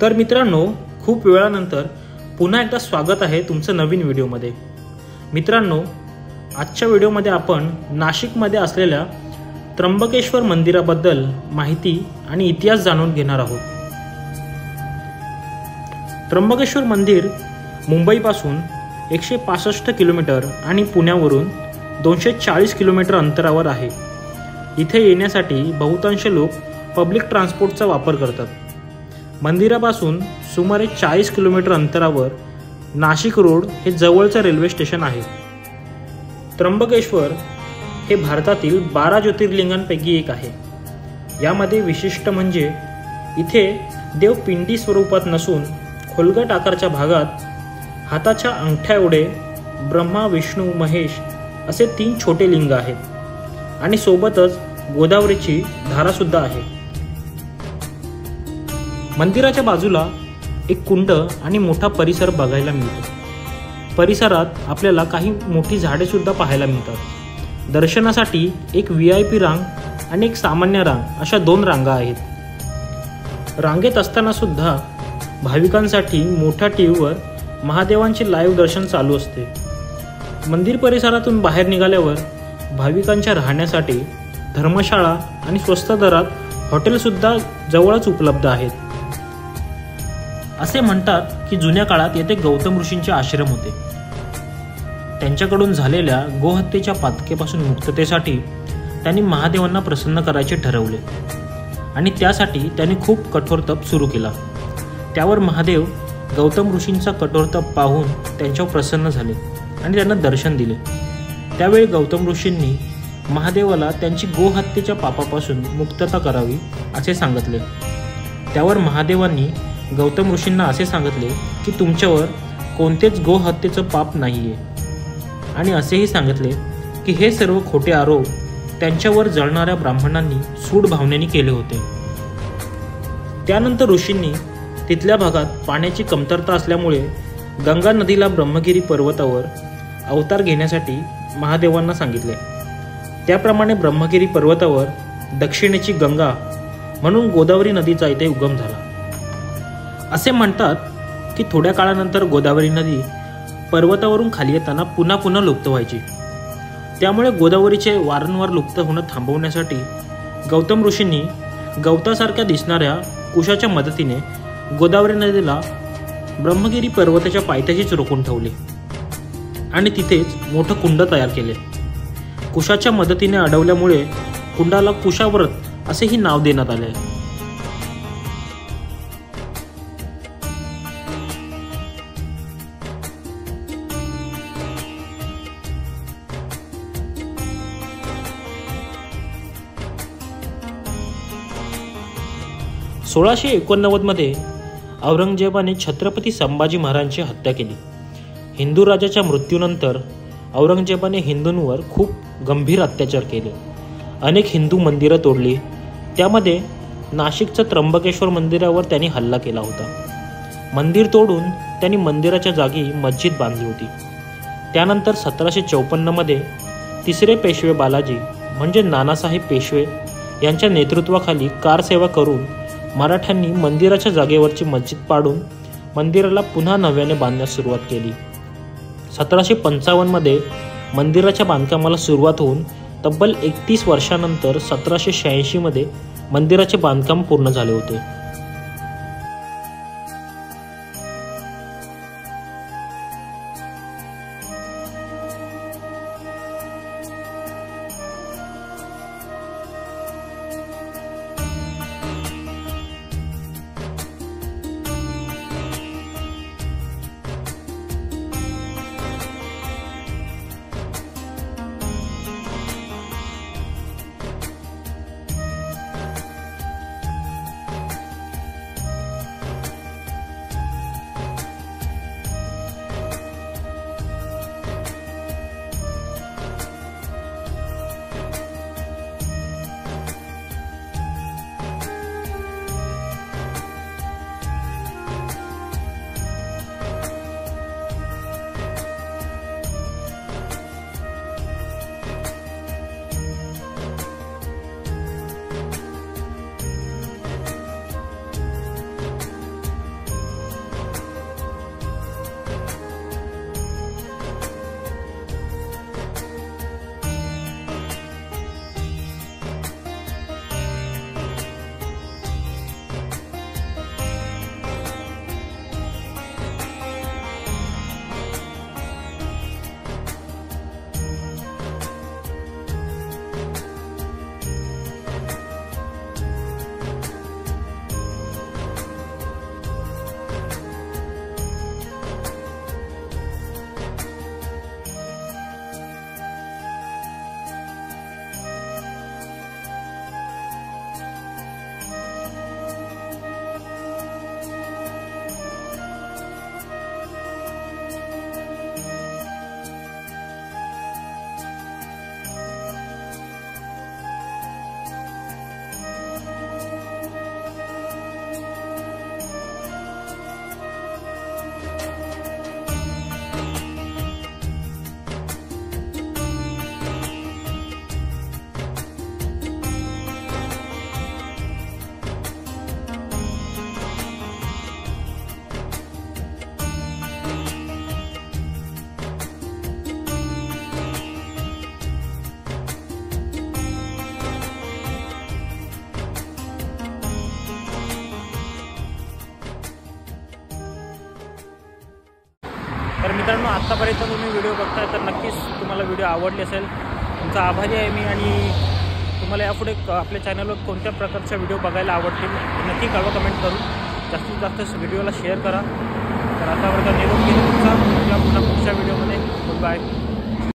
तर मित्रांनो, खूप वेळानंतर पुन्हा एकदा स्वागत आहे तुमचं नवीन व्हिडिओमध्ये। मित्रांनो, आजच्या व्हिडिओमध्ये आपण नाशिकमध्ये असलेल्या त्र्यंबकेश्वर मंदिराबद्दल माहिती आणि इतिहास जाणून घेणार आहोत। त्र्यंबकेश्वर मंदिर मुंबईपासून 165 किलोमीटर आणि पुण्यावरून 240 किलोमीटर अंतरावर आहे। इथे येण्यासाठी बहुतांश लोक पब्लिक ट्रान्सपोर्टचा वापर करतात। मंदिरापासून सुमारे 40 किलोमीटर अंतरावर नाशिक रोड हे जवळचे रेल्वे स्टेशन आहे। त्र्यंबकेश्वर हे भारतातील 12 ज्योतिर्लिंगांपैकी एक आहे। यामध्ये विशिष्ट म्हणजे इथे देव पिंडी स्वरूपात नसून खोलगट आकाराच्या भागात हाताच्या अंगठ्या एवढे ब्रह्मा, विष्णू, महेश असे 3 छोटे लिंग आहेत आणि सोबतच गोदावरीची धारा सुद्धा आहे। मंदिराच्या बाजूला एक कुंड आणि मोठा परिसर बघायला मिळतो। परिसरात आपल्याला काही मोठी झाडे सुद्धा पाहायला मिळतात। दर्शनासाठी एक VIP रांग आणि एक सामान्य रांग अशा 2 रांगा आहेत। रांगेत असताना सुद्धा भाविकांसाठी मोठ्या टीव्हीवर महादेवांचे लाईव्ह दर्शन चालू असते। मंदिर परिसरातून बाहेर निघाल्यावर भाविकांच्या राहण्यासाठी धर्मशाळा आणि स्वस्त दरात हॉटेल सुद्धा जवळच उपलब्ध आहेत। असे म्हणतात की जुन्या काळात येथे गौतम ऋषींचे आश्रम होते। त्यांच्याकडून झालेल्या गोहत्येच्या पातकेपासून मुक्ततेसाठी त्यांनी महादेवांना प्रसन्न करायचे ठरवले आणि त्यासाठी त्यांनी खूप कठोर तप सुरू केला। त्यावर महादेव गौतम ऋषींचा कठोर तप पाहून त्यांच्यावर प्रसन्न झाले आणि त्यांना दर्शन दिले। त्यावेळी गौतम ऋषींनी महादेवाला त्यांची गोहत्येच्या पापापासून मुक्तता करावी असे सांगितले। त्यावर महादेवांनी गौतम ऋषींना असे सांगितले की तुमच्यावर कोणतेच गोहत्येचं पाप नाहीये आणि असेही सांगितले की हे सर्व खोटे आरोप त्यांच्यावर जळणाऱ्या ब्राह्मणांनी सूड भावनेने केले होते। त्यानंतर ऋषींनी तिथल्या भागात पाण्याची कमतरता असल्यामुळे गंगा नदीला ब्रह्मगिरी पर्वतावर अवतार घेण्यासाठी महादेवांना सांगितले। त्याप्रमाणे ब्रह्मगिरी पर्वतावर दक्षिणेची गंगा म्हणून गोदावरी नदीचा इथे उगम झाला। असे म्हणतात की थोड्या काळानंतर गोदावरी नदी पर्वतावरून खाली येताना पुन्हा लुप्त व्हायची। त्यामुळे गोदावरीचे वारंवार लुप्त होणं थांबवण्यासाठी गौतम ऋषींनी गवतासारख्या दिसणाऱ्या कुशाच्या मदतीने गोदावरी नदीला ब्रह्मगिरी पर्वताच्या पायथ्याशीच रोखून ठेवले आणि तिथेच मोठं कुंड तयार केले। कुशाच्या मदतीने अडवल्यामुळे कुंडाला कुशाव्रत असेही नाव देण्यात आले। 1689 मध्ये औरंगजेबाने छत्रपती संभाजी महाराजांची हत्या केली। हिंदू राजाच्या मृत्यूनंतर औरंगजेबाने हिंदूंवर खूप गंभीर अत्याचार केले। अनेक हिंदू मंदिरं तोडली। त्यामध्ये नाशिकच्या त्र्यंबकेश्वर मंदिरावर त्यांनी हल्ला केला होता। मंदिर तोडून त्यांनी मंदिराच्या जागी मस्जिद बांधली होती। त्यानंतर 1754 मध्ये तिसरे पेशवे बालाजी म्हणजे नानासाहेब पेशवे यांच्या नेतृत्वाखाली कारसेवा करून मराठ्यांनी मंदिराच्या जागेवरची मस्जिद पाडून मंदिराला पुन्हा नव्याने बांधण्यास सुरुवात केली। 1755 मध्ये मंदिराच्या बांधकामाला सुरुवात होऊन तब्बल 31 वर्षानंतर 1786 मध्ये मंदिराचे बांधकाम पूर्ण झाले होते। मित्रांनो, आत्तापर्यंत तुम्ही व्हिडिओ बघताय तर नक्कीच तुम्हाला व्हिडिओ आवडली असेल. तुमचा आभारी आहे मी. आणि तुम्हाला यापुढे आपल्या चॅनलवर कोणत्या प्रकारच्या व्हिडिओ बघायला आवडतील नक्की कळवा कमेंट करून. जास्तीत जास्त व्हिडिओला शेअर करा. तर आता वर्ग निरोप घेतो तुमचा. पुन्हा पुढच्या व्हिडिओमध्ये. Good bye.